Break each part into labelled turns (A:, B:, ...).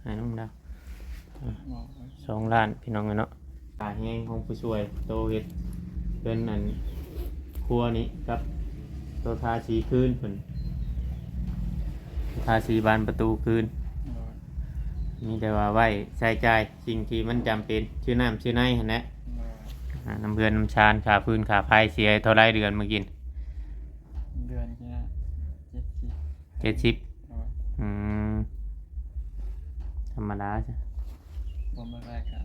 A: ให้น้องดาว2 ล้านพี่น้องเนาะตาแห้งของผู้ช่วยโตเฮ็ดเพิ่นนั่นครัวนี้ครับโตทาสีคืนเพิ่นทาสีบานประตูคืนมีแต่ว่าไว้ใช้จ่ายสิ่งที่มันจำเป็นชื่อน้ำชื่อในหั่นแหละน้ำเพื่อนน้ำชานค่าพื้นค่าไฟเสียเท่าไรเดือนเมื่อกี้
B: เดือนนี้นะ
A: 70ธรรมดาใช่
B: บ่มาแรกอ่ะ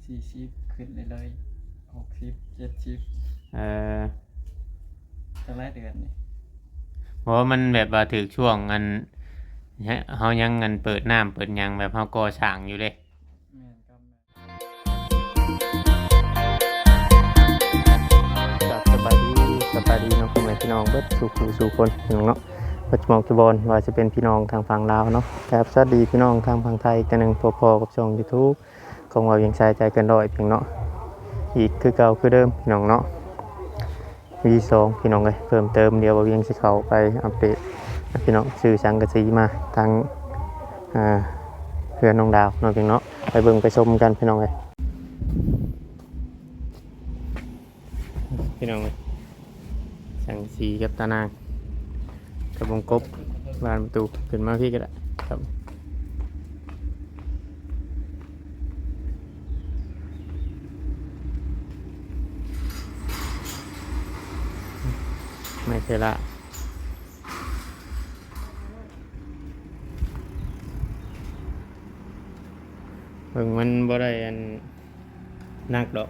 B: 40ขึ้นเลย60 70จะไล่เดือนนี่
A: เพราะมันแบบว่าถึกช่วงอันเฮายังเงินเปิดน้ำเปิดยังแบบเฮาก่อสร้างอยู่เด้
B: แม่นครับ
A: สบายดีเนาะพ่อแม่พี่น้องเบิดสู่คนพี่น้องเนาะปัจจุบันกีบอลว่าจะเป็นพี่น้องทางฝั่งลาวเนาะครับสวัสดีพี่น้องทางฝั่งไทยกันหนึ่งพอๆกับช่อง YouTube ของเรายังใช้ใจเกินร้อยเพียงเนาะอีกคือเก่าคือเดิมพี่น้องเนาะV2พี่น้องเลยเพิ่มเติมเดียวว่ายังสิเข้าไปอัปเดตพี่น้องซื้อสังกะสีมาทางเพื่อนน้องดาวเนาะพี่น้องไปเบิ่งไปชมกันพี่น้องเลยพี่น้องเลยสังกะสีกับตานางกับวงกบบานประตูขึ้นมาพี่ก็ได้ครับไม่ใช่ละเบิ่งมันบ่ได้อันนักดอก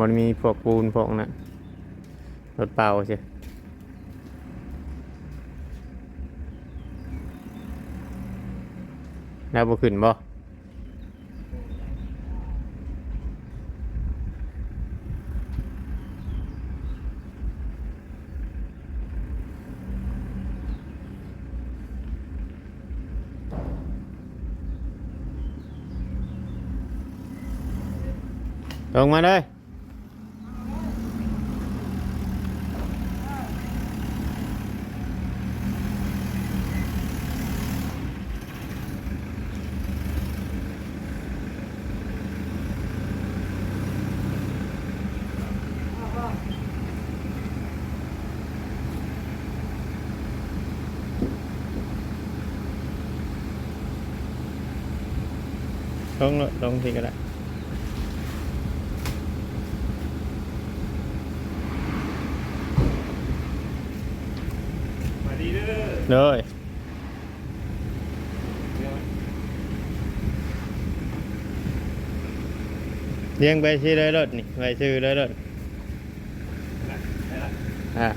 A: มันมีพวกปูนพวกนั้นรถเปล่าใช่แล้วบ่ขึ้นบ่ลงมาเลยลงทีก็ได้มาดีเลยเลี้ยงไปซื้อเลยรถนี่ไปซื้อเลยรถ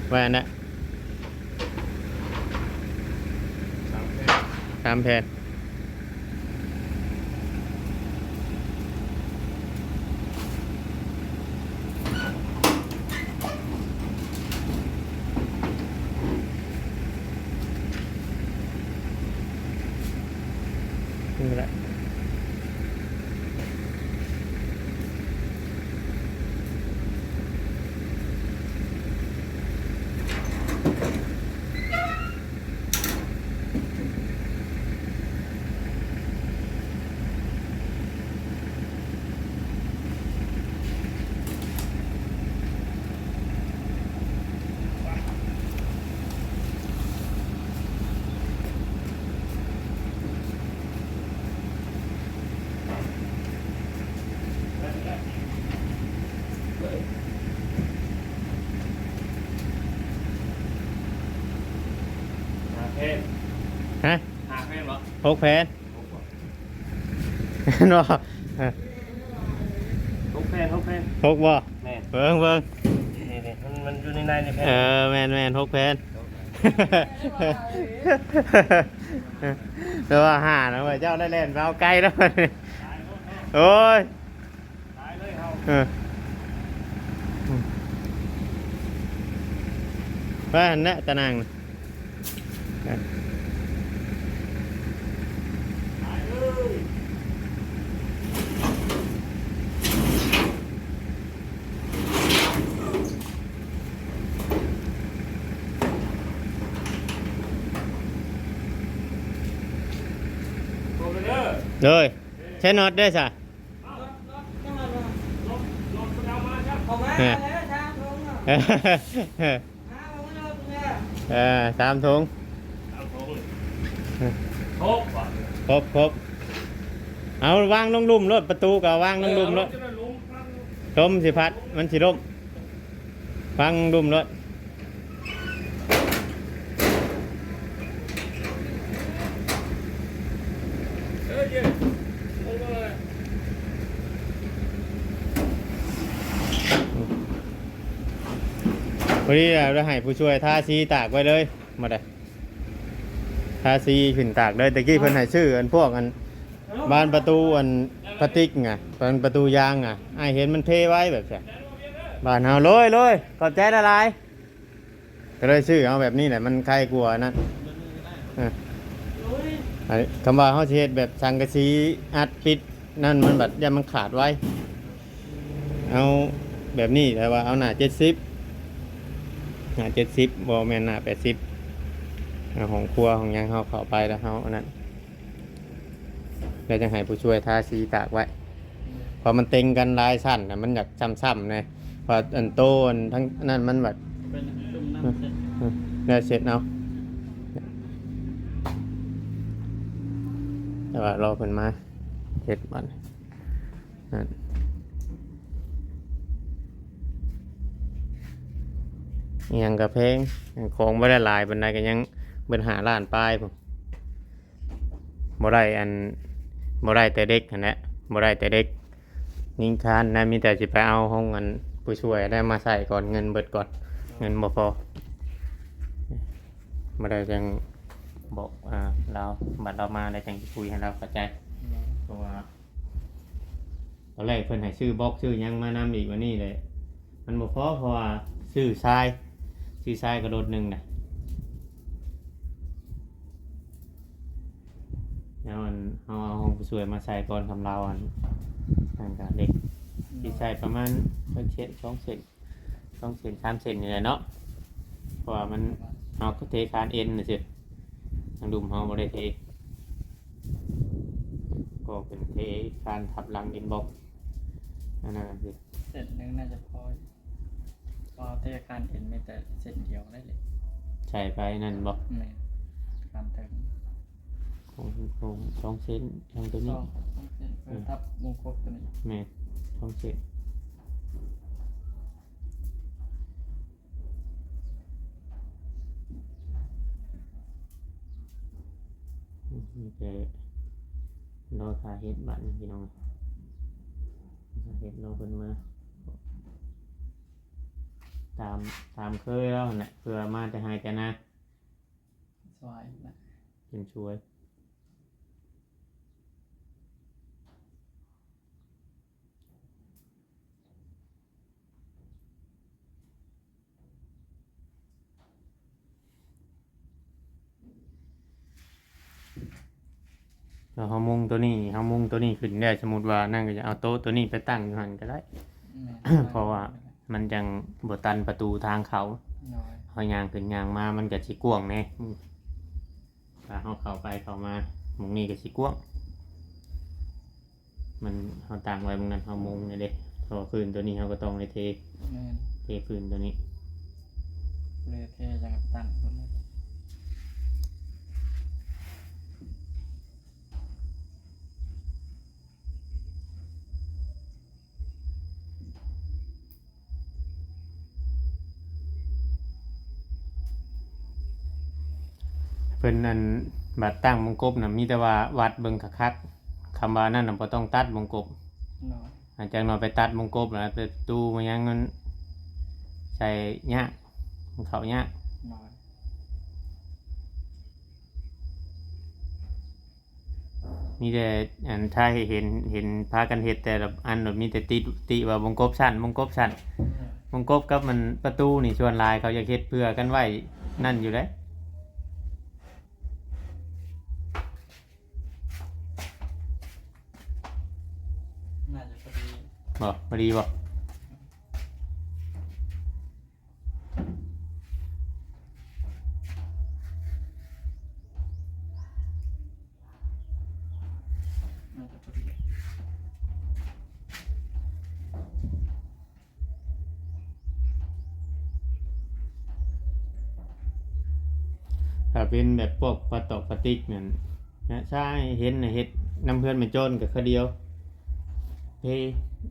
A: ไปอันนั้น3 แผ่นนี่แหละฮะ5 แผ่นเหรอ6 แผ่นเนาะ6 แผ่น6บ่แม่นเบิ่งนี่มันอยู่ในนี่แผ่นแม่น6 แผ่นแต่ว่า5นะว่าเจ้าได้เล่นเอาไกลแล้วโอ้ยตายเลยเฮาว่าอันนั้นตะนาง เลยใช้น็อตได้ซะ
C: ออกมา
A: เออ
C: แล้วช้างลงอ่ะ ช้างลงแล้วเนี่ย
A: 3 ถุงครบเอาวางลงลุ่มรถประตูก็วางลงลุ่มรถลมสิพัดมันสิล่มวางลุ่มรถพอดีเราให้ผู้ช่วยทาสีตากไว้เลยมาได้ทาสีขึ้นตากเลยตะกี้เพิ่นให้ชื่ออันพวกอันบานประตูอันพลาสติกไงเป็นประตูยางไงไอเห็นมันเทไว้แบบนี้บานเอาเลยขอบใจละลายก็เลยชื่อเอาแบบนี้แหละมันใครกลัวนั่นอันนี้คำว่าเขาสิเฮ็ดแบบสังกะสีอัดปิดนั่นมันแบบอย่ามันขาดไว้เอาแบบนี้แต่ว่าเอาหน้า70บ่แม่นหน้า80ของครัวของหยังเฮาเข้าไปแล้วเฮาอันนั้นแล้วจังให้ผู้ช่วยทาสีตากไว้พอมันเต็งกันหลายชั้นน่ะมันอยากซ้ำๆนะพออันโตอันทั้งนั้นมันแบบ
B: เป็นจุ่มน้ำเสร็จ
A: ได้เสร็จเอาแต่ว่ารอเพิ่นมาเฮ็ดบัดนั่นอิหยังก็แพงของบ่ได้หลายปานใดก็ยังเบิ่น5 ล้านปลายพุ่นบ่ได้บ่ได้แต่เด็กนั่นแหละบ่ได้แต่เด็กนิงคานนะมีแต่สิไปเอาห้องอันผู้ช่วยได้มาใส่ก่อนเงินเบิดก่อนเงินบ่พอบ่ได้จังบอกเราบัดเรามาได้จังสิคุยให้เราเข้าใจเพราะว่าตอนแรกเพิ่นให้ชื่อบล็อกชื่อหยังมานำอีกว่านี่เลยมันบ่พอเพราะว่าชื่อทรายกระโดดหนึงน่ะแล้วมันเอาห้องผู้ช่วยมาใส่ก่อนทำเรานั่นก็เด็กที่ใส่ประมาณ2 เซน3 เซนนี่แหละเนาะเพราะว่ามันเอาก็เทคานเอ็นน่ะสิทางดุมเฮาบ่ได้เทก็เป็นเทคานทับหลังดินบล็อกนั่นน่ะสิ
B: เสร็จนึงน่าจะพอเทการเห็นไม่แต่เส้นเดียวได้เลย
A: ใส่ไปนั่นบ่
B: ไม่การเติม
A: ของ2 เซนทางตัว
B: ส
A: นี้
B: องเส้นเพื่อทับวงกบตัวนี้
A: แม่2 เซนนี่แต่รอถ่ายเฮ็ดบัตรพี่น้องถ่ายเฮ็ดรอเพิ่นมาตามเคยแล้วน่ะเพื่อมาแต่ให้แต่นะ
B: สวายนะ
A: เป็นช่วยแล้วเฮามุงตัวนี้ขึ้นได้สมมุติว่านั่นก็จะเอาโต๊ะตัวนี้ไปตั้งอยู่หั่นก็ได้ เพราะว่า มันจังบ่ตันประตูทางเขา
B: น้อย
A: เฮาย่างขึ้นย่างมามันก็สิกว้างแน่ถ้าเฮาเข้าไปเข้ามาหมุงนี้ก็สิกว้างมันเฮาตั้งไว้หม้องนั้นเฮามุงนี่เด้พอพื้นตัวนี้เฮาก็ต้องได้เท
B: แม่น
A: พื้นตัวนี้
B: เลยเทจังกับตั้งคนละ
A: เพิ่นนั่นบัดตั้งวงกบน่ะมีแต่ว่าวัดเบิ่งคักๆคำว่านั่นน่ะบ่ต้องตัดวงกบ
B: น้อย
A: อาจจะนอนไปตัดวงกบแล้วไปตู้มันยังมันใส่ยากมันเข้ายาก
B: น้อย
A: มีแต่อันถ้าเห็นพากันเฮ็ดแต่ละอันแบบมีแต่ติว่าวงกบสั้นวงกบกับมันประตูนี่ส่วนหลายเขาอยากเฮ็ดเพื่อกันไว้นั่นอยู่เด้
B: น่าจะพอดี
A: บ่พอดีบ่
B: ตัวเดียว
A: ถ้าเป็นแบบพวกปลาตอกปลาติ๊กนั่นนะใช่เห็นน่ะเฮ็ดน้ำเพื่อนมาโจนกับคือเดียวเฮ้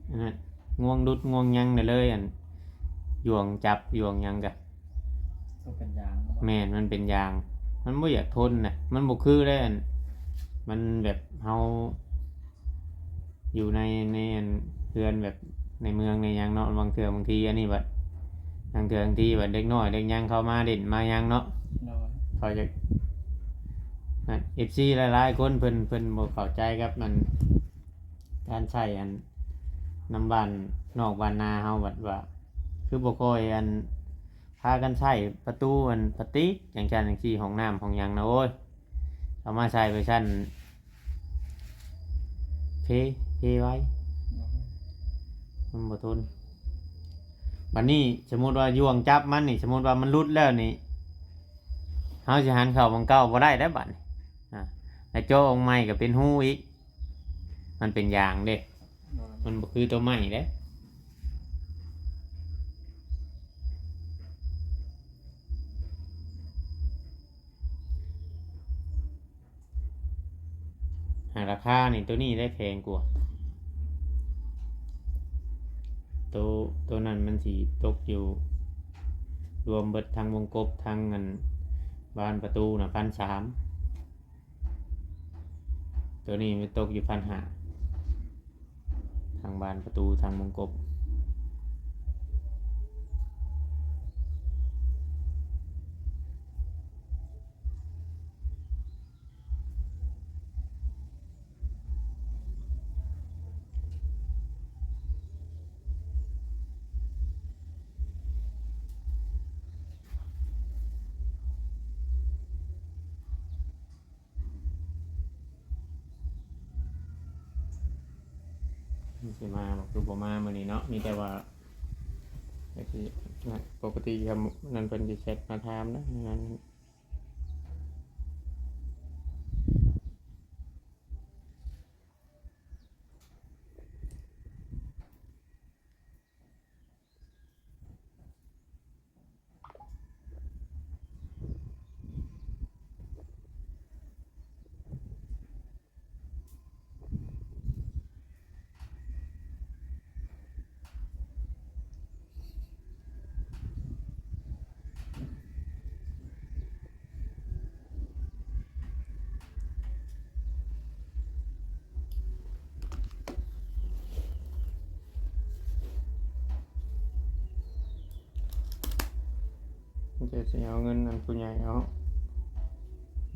A: อันนั้นง่วงดุดง่วงยังได้เลยอันหยวงจับหยวงยังกะ
B: ตัวเป็นยาง
A: แม่นมันเป็นยาง มันบ่อยากทนน่ะมันบ่คือได้อันมันแบบเฮาอยู่ในอันเพื่อนแบบในเมืองในหยังเนาะบางเทื่อบางทีอันนี้บัดบางเทื่อบางทีบัดเด็กน้อยเด็กยังเข้ามาเด่นมายังเนาะ
B: โดย
A: เขาจะนั่น FC หลายๆคนเพิ่นบ่เข้าใจครับมันการใช้อันน้ำบ้านนอกบ้านนาเฮาบัดว่า คือบ่ค่อยอันพากันใช้ประตูอันพลาสติกอย่างชั้นอย่างที่ห้องน้ำห้องหยังนะโอ้ยเอามาใช้เวอร์ชันเพไว้
B: โดย
A: มันบ่ทนบัดนี้สมมุติว่ายวงจับมันนี่สมมุติว่ามันหลุดแล้วนี่เฮาสิหันเข้าบังเก่าบ่ได้แล้วบัดนี้แล้วโจ้ออกใหม่ก็เป็นหูอีกมันเป็นยางเด้
B: โดย
A: มันบ่คือตัวใหม่เด้ราคานี่ตัวนี้ได้แพงกว่าตัวนั้นมันสิตกอยู่รวมเบิดทางวงกบทางเงินบานประตูน่ะ1,300ตัวนี้มันตกอยู่1,500ทางบานประตูทางวงกบมันสิมาบอกคือบ่มามื้อนี้เนาะมีแต่ว่าก็สิปกติครับนั่นเพิ่นสิแชทมาถามนะงั้นจะสิเอาเงินอันผู้ใหญ่เอา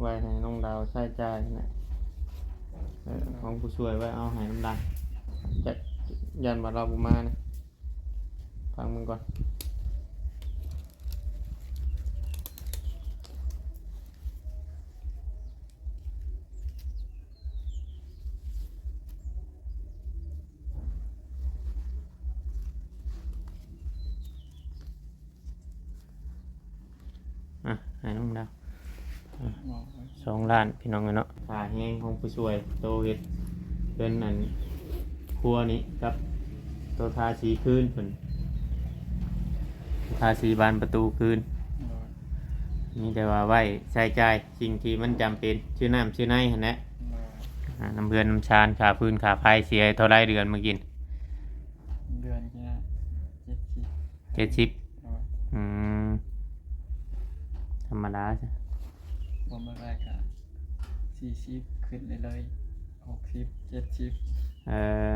A: ไว้ให้น้องดาวใช้จ่ายนะของผู้ช่วยไว้เอาให้น้ำดังจะยันบัดเราบ่มานะฟังมึงก่อนให้น้องดาว
B: บอกไว้
A: 2 ล้านพี่น้องเนาะค่าแห้งของผู้ช่วยโตเฮ็ดเป็นอันครัวนี้กับตัวทาสีคืนเพิ่นทาสีบานประตูคืน
B: โดย
A: มีแต่ว่าไว้ใช้จ่ายสิ่งที่มันจำเป็นชื่อน้ำชื่อในหั่นแหละ
B: โดย
A: น้ำเพื่อนน้ำชานค่าพื้นค่าไฟเสียเท่าไรเดือนมากิน
B: เดือนกี่นะ70
A: 70
B: โดย
A: อืมธรรมดาใช่
B: บ่มาได้ก็40ขึ้นเลย60 70
A: เออ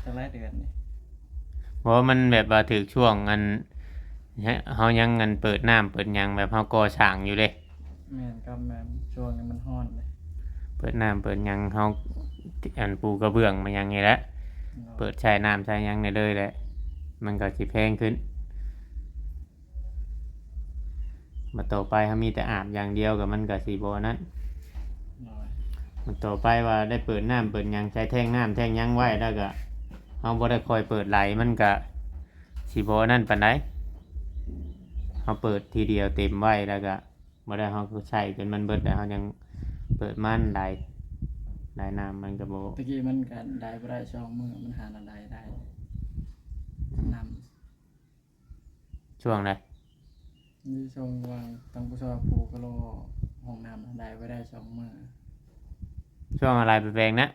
B: แต่ละเดือนนี่
A: เพราะว่ามันแบบว่าถึกช่วงอันเฮายังเงินเปิดน้ำเปิดหยังแบบเฮาก่อสร้างอยู่เลย
B: แม่นกับแม่นช่วงนี้มันร้อนเลย
A: เปิดน้ำเปิดหยังเฮาอันปูกระเบื้องมาหยังไงละเปิดใช้น้ำใช้หยังในเลยแหละมันก็สิแพงขึ้นมาต่อไปเขามีแต่อาบอย่างเดียวกับมันก็สิบ่นั้น
B: โดย
A: มันต่อไปว่าได้เปิดน้ำเปิดหยังใช้แท่งน้ำแท่งหยังไว้แล้วก็เฮาบ่ได้คอยเปิดไหลมันก็สิบ่นั่นปานใดเฮาเปิดทีเดียวเต็มไว้แล้วก็บ่ได้เฮาก็ใช้จนมันเบิดแล้วเฮายังเปิดมันไหล ได้น้ำมันก็บ่
B: ตะกี้มันก็ได้บ่ได้ช่องมือมันหาอันใดได้นำ
A: ช่วงใด
B: นี่ช่องวางตั้งผู้ชอบผูกก็รอห้องน้ำได้บ่ได้ช่องมือ
A: ช่วงอะไรไปแปลงนะ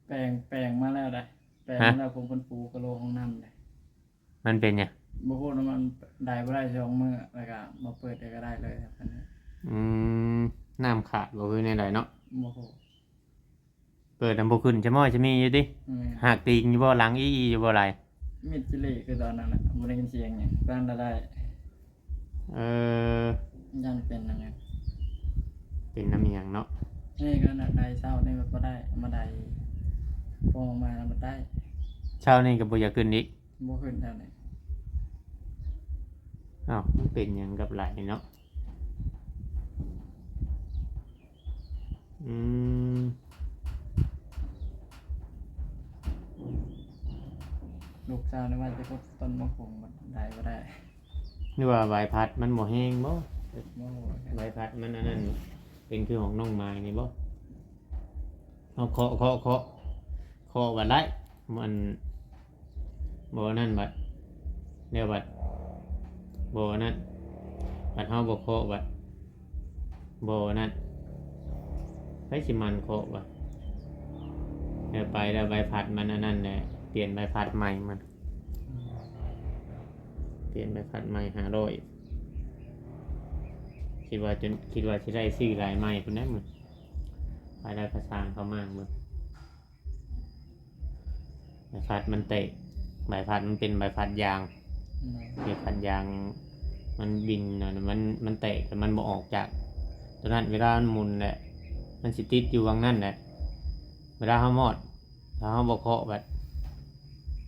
B: แปลงมาแล้วได้แปลง
A: ฮะ
B: มาแล้วผมเป็นปูก็รอห้องน้ำได้
A: มันเป็นหยัง
B: บ่ฮู้ว่ามันได้บ่ได้ช่องมือแล้วก็มาเปิดได้ก็ได้เลยครับอันนี้
A: อืมน้ำขาดบ่คือในใดเนาะ
B: บ่ฮู้
A: เปิดน้ำบ่ขึ้นจะม้อยจะมีอยู่ติ
B: แม่น
A: หักตีงอยู่บ่หลังอีอยู่บ่ไหล
B: มิดจิเล่คือตอนนั้นน่ะบ่ได้ยินเสียงหยังบ้านละได้
A: เออ
B: ยันเป็นยังไง
A: เป็นน้ำหยังเนาะ
B: นี่ก็น่ะได้เศร้านี่มันบ่ได้มาได้พอมาแล้วมันได้
A: เช้านี่ก็บ่อยากขึ้นอีก
B: บ่ขึ้นแล้วนี่
A: อ้าวมันเป็นหยังกับไหลเนาะอืม
B: ลูกสาวนี่ว่าจะกดต้นมะขงมันได้บ่ได้
A: นี่ว่าใบพัดมันบ่แห้งบ่
B: บ่ฮู้
A: ใบพัดมันอันนั้นเป็นคือของน้องไม้นี่บ่เอาเคาะบัดได้มันบ่นั่นบัดเดี๋ยวบัดบ่นั่นบัดเฮาบ่เคาะบัดบ่นั่นไผสิมันเคาะบัดเดี๋ยวไปแล้วใบพัดมันอันนั้นแหละเปลี่ยนใบพัดใหม่มันเปลี่ยนใบพัดใหม่500คิดว่าสิได้ซื้อหลายใหม่พุ่นได้มื้อไปได้กระสร้างเขามากมื้อใบพัดมันเตะใบพัดมันเป็นใบพัดยาง ใบพัดยางมันบินน่ะมันเตะแต่มันบ่ออกจากตอนนั้นเวลามันหมุนแหละมันสิติดอยู่วางนั่นแหละเวลาเฮามอดถ้าเฮาบ่เคาะแบบ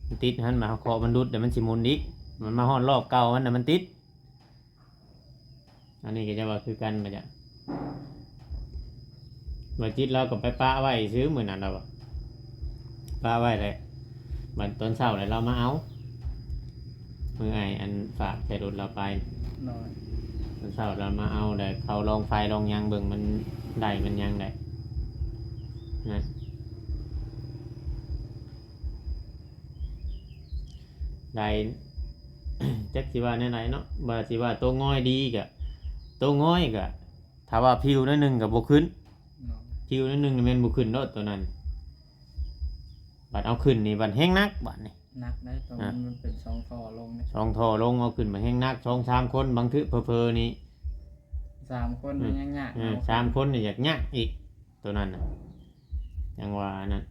A: มันติดหันมาเฮาเคาะมันรุดเดี๋ยวมันสิหมุนอีกมันมาฮอดรอบเก่ามันน่ะมันติดอันนี้ก็จะว่าคือกันมาจ้ะบ่จิตเราก็ไปปะไว้ซื้อมื้อนั้นเราปะไว้เลยบัดตอนเช้าเลยเรามาเอามื้อไอ้อันฝากใส่รถเราไป
B: น้อย
A: ตอนเช้าเรามาเอาเลยเขาลองไฟลองยางเบิ่งมันได้มันยังได้นะได้ จักสิว่าแน่ไหนเนาะบ่สิว่าตัวง่อยดีกะตัวง่อยกะถ้าว่าผิวนั่นนึงก็บ่ขึ้น
B: น้อย
A: ผิวนั่นนึงนี่แม่นบ่ขึ้นเนาะตัวนั้นบัดเอาขึ้นนี่บัดแห้งนักบัดนี่
B: นักได้ตรงมันเป็นช่องคอลงนี่
A: ช่องท่อลงเอาขึ้นมาแห้งนัก2-3คนบางทีเผลอๆนี่
B: 3คนมันยังยาก
A: 3คนนี่อยากยากอีกตัวนั้นน่ะยังว่านั่น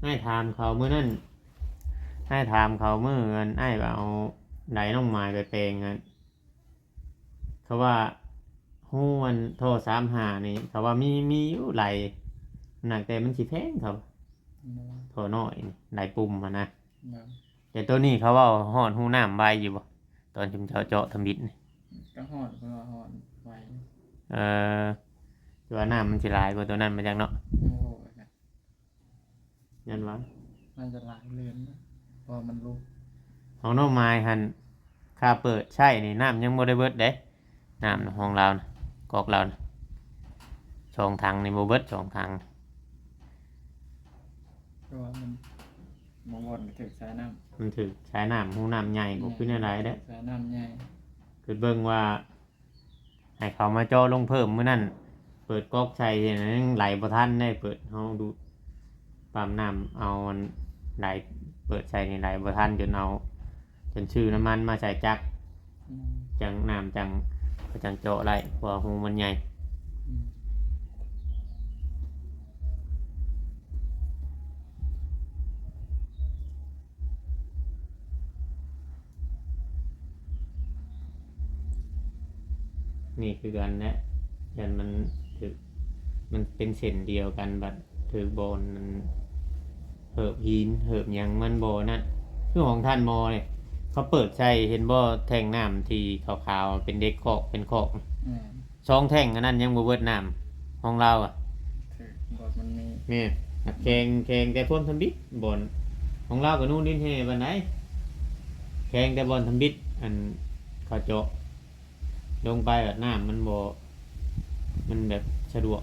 A: ให้ถามเขามื้อนั้นให้ถามเขามื้อเงินอ้ายว่าเอาไดน้องไม้ไปแปลงกันเขาว่าฮู้มันโทร35นี่เขาว่ามีอยู่ไหลหนักแต่มันสิแพงครับโทรน้อยนี่ไหลปุ่มอะนะ
B: น้อย
A: แต่ตัวนี้เขาว่าฮอดฮู้น้ำใบอยู่บ่ตอนจุมเจาะทำบิดนี่
B: ก็หอดก็หอดไว้
A: เอ่อตัวน้ำมันสิหลายกว่าตัวนั้นมาจังเนาะ
B: โอ้โห
A: ยันว่า
B: มันจะหลายเรือนนะพอมันลุก
A: ของน้องไม้หันค่าเปิดใช่นี่น้ำยังบ่ได้เบิดเด้น้ำของเรานะกอกเรานะ2 ถังนี่บ่เบิด2 ถัง
B: ก็ว่ามันมองวนถึงสายน้
A: มันถือใช้น้ำฮู้น้ำใหญ่
B: ำ
A: บ่ขึ้นอะไรเด้อ
B: สายน้ำใหญ่
A: คือเบิ่งว่าให้เขามาจ่อลงเพิ่มมื้อนั้นเปิดก๊อกใส่ยังไหลบ่ทันได้เปิดเฮาดูปั๊มน้ำเอามันไหลเปิดใส่นี่ไหลบ่ทันจนชื่อน้ำมันมาใส่จักร
B: อืม
A: จังน้ำจังเจาะได้เพราะว่าหูมันใหญ่
B: อืม
A: นี่คือกันแหละยันมันถือมันเป็นเส้นเดียวกันบัดถือโบนมันเหิบหินเหิบหยังมันโบนั่นคือของท่านมอเนี่ยเขาเปิดใส่เห็นบ่แท่งน้ำที่ขาวๆเป็นเด็กคอกเป็นคอก
B: อืม
A: ช่องแท่งอันนั้นยังบ่เบิดน้ำของเราอ่ะ
B: คือบทมันมี
A: นี่แข่งแต่พ่นทำบิดบนของเราก็นู่นนี่เฮบันไหนแข่งแต่บอลทำบิดอันเขาเจาะลงไปแบบน้ำมันบ่ มันแบบสะดวก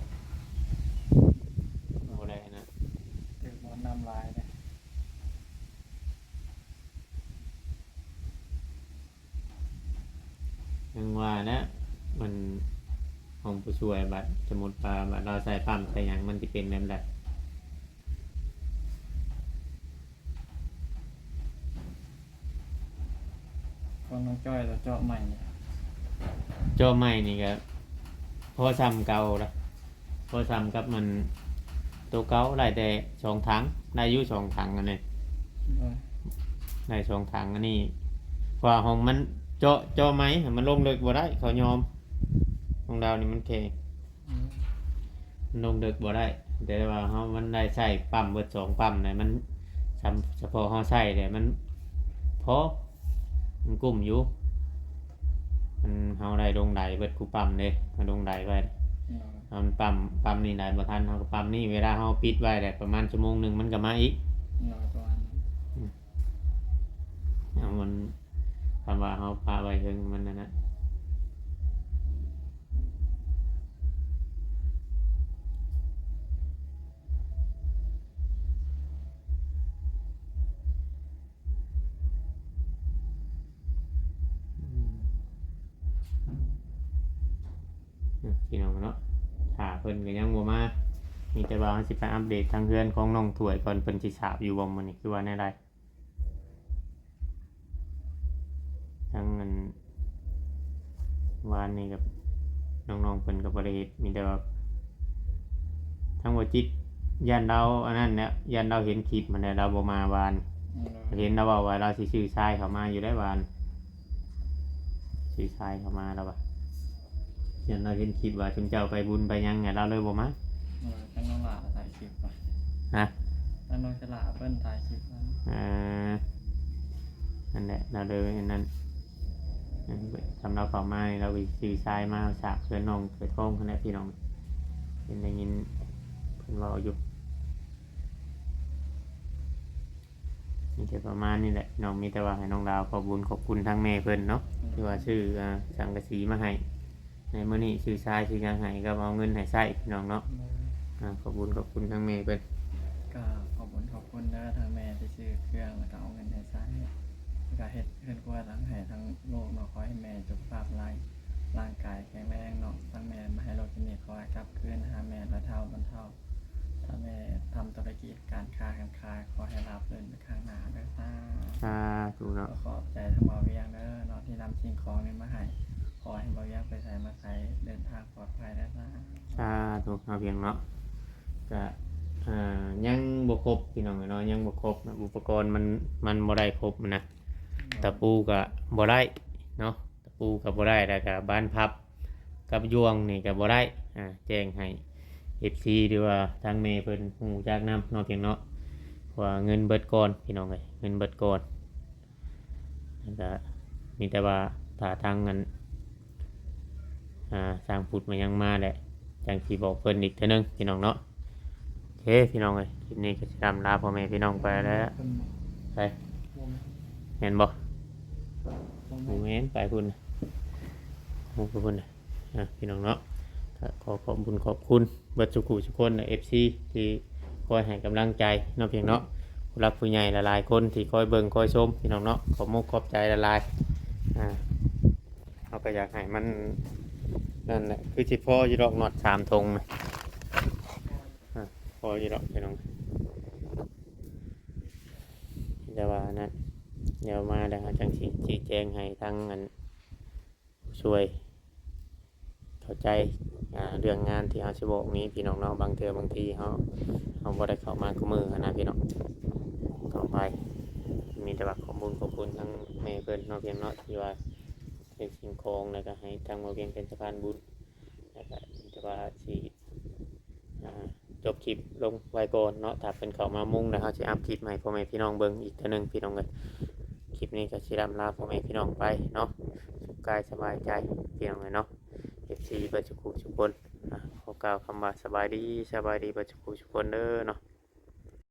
A: บ่ได้นะ
B: ถึงมันน้ำลายเนี่ย
A: ยังว่านะมันของผู้ช่วยบัดสมมุติว่าบัดเราใส่ปั๊มใส่หยังมันสิเป็นแบบใด
B: คนน้องจ้อยเราเจาะใหม่เนี่ย
A: จอใหม่นี่ก็พอซ้ำเก่าละพอซ้ำกับมันตัวเก่าได้แต่2 ถังได้อยู่2 ถังอันนี้
B: โดย
A: ได้2 ถังอันนี้เพราะว่าของมันเจาะไหมมันลงลึกบ่ได้เขายอมของเรานี่มันแข็ง
B: อืม
A: มันลงลึกบ่ได้แต่ว่าเฮามันได้ใช้ปั๊มเบิด2 ปั๊มเนี่ยมันเฉพาะเฮาใช้เนี่ยมันพอมันกุ้มอยู่มันเฮาได้ลงไดเบิดกูปั๊มเด้เอาลงไดไว้
B: โดย
A: เอามันปั๊มนี่ได้บ่ทันเฮาก็ปั๊มนี่เวลาเฮาปิดไว้ได้ประมาณชั่วโมงหนึงมันก็มาอีก
B: โดยประมาณนั้น
A: เอามันคำว่าเฮาพาไว้ถึงมันนั่นนะพี่น้องเนาะถ้าเพิ่นก็ยังบ่มามีแต่ว่าเฮาสิไปอัปเดตทางเรือนของน้องถ้วยก่อนเพิ่นสิสาบอยู่บ่มื้อนี้คือว่าแนวใดทั้งเงินวานนี้กับน้องๆเพิ่นก็บ่ได้เฮ็ดมีแต่ว่าทั้งบ่จิตยันเราอันนั้นเนี่ยยันเราเห็นคลิปมันเนี่ยเราบ่มาวาน
B: โดย
A: เห็นเราบอกว่าเราสิชื่อชายเขามาอยู่ได้วานชื่อชายเขามาแล้วปะยันเราเห็นคลิปว่าชุมเจ้าไปบุญไปยังไงเราเลยบ่มา
B: โดยทั้งน้องหลาถ่ายคลิปไป
A: ฮะ
B: ทั้งน้องฉลาเปิ้นถ่ายคลิปนั้น
A: เอ่อนั่นแหละเราเลยอันนั้นทำเราเขามาเราไปซื้อทรายมาสากเพื่อนน้องเพื่อนท้องคนนี้พี่น้องเป็นได้ยินเพิ่นเว่าอยู่มีแต่ประมาณนี้แหละน้องมีแต่ว่าให้น้องดาวขอบคุญขอบคุณทั้งแม่เพิ่นเนาะที่ว่าซื้อสังกะสีมาให้ในมื้อนี้ซื้อทรายซื้อหยังให้ก็เอาเงินให้ใช้พี่น้องเนาะ
B: โดย
A: ขอบคุณทั้งแม่เพิ่น
B: ก็ขอบคุณเด้อทางแม่ที่ซื้อเครื่องแล้วก็เอาเงินให้ใช้แล้วก็เฮ็ดเพื่อนกลัวทั้งให้ทั้งโลกเนาะขอให้แม่สุขภาพร่างกายแข็งแรงเนาะทั้งแม่มาให้โลกที่นี่ขอให้กลับคืนหาแม่ละเท่าบรรเท่าถ้าแม่ทำธุรกิจการค้าขอให้ราบรื่นไปข้างหน้าเด้อซ่า
A: ถูกเนาะ
B: ก็ขอบใจทั้งบ่าวเวียงเด้อเนาะที่นำสิ่งของนี้มาให้ขอให้บ่าวเวียงไปใส่มาใส่เดินทางปลอดภัยเด้อซ่า
A: ถูกเอาเพียงเนาะก็ยังบ่ครบพี่น้องเนาะยังบ่ครบนะอุปกรณ์มันบ่ได้ครบนะตะปูก็บ่ได้เนาะตะปูก็บ่ได้แล้วก็บ้านพับกับยวงนี่ก็บ่ได้แจ้งให้ FC หรือว่าทางแม่เพิ่นฮู้จักนำเนาะเพียงเนาะว่าเงินเบิดก่อนพี่น้องเอ้ยเงินเบิดก่อนแล้วก็มีแต่ว่าถ้าทางเงินสร้างพุทธมายังมาแหละจังสิบอกเพิ่นอีกเทื่อนึงพี่น้องเนาะโอเคพี่น้องเอ้ยคลิปนี้ก็สิรำลาพ่อแม่พี่น้องไปแล้วไปเห็นบ่หมูเห็นไปพุ่นหมูไปพุ่นพี่น้องเนาะก็ขอขอบคุณเบิดสุขุทุกคนใน FC ที่คอยให้กำลังใจเนาะเพียงเนาะผู้รักผู้ใหญ่หลายๆคนที่คอยเบิ่งคอยชมพี่น้องเนาะขอมุกขอบใจหลายๆเราก็อยากให้มันนั่นแหละคือสิพ่ออยู่ดอกหนอด3 ธงนะพออยู่ดอกพี่น้องแต่ว่านั้นเดี๋ยวมาแล้วจังสิชี้แจงให้ทั้งอันช่วยเข้าใจเรื่องงานที่เขาสิบอกนี้พี่น้องเนาะบางเทื่อบางทีเขาบ่ได้เข้ามากับมือนะพี่น้องต่อไปมีแต่ว่าขอบคุณทั้งแม่เพิ่นเนาะเพียงเนาะที่ว่าเป็นสิ่งของแล้วก็ให้ทางมาเพียงเป็นสะพานบุญแล้วก็มีแต่ว่าสิจบคลิปลงไว้ก่อนเนาะถ้าเป็นเข้ามามุ่งนะเขาสิอัพคลิปใหม่พ่อแม่พี่น้องเบิ่งอีกเทื่อนึงพี่น้องเอ้ยคลิปนี้ก็สิรำลาพ่อแม่พี่น้องไปเนาะสุขกายสบายใจพี่น้องเอ้ยเนาะ FC เบิดทุกคนขอกล่าวคำว่าสบายดีเบิดทุกคนเด้อเนาะ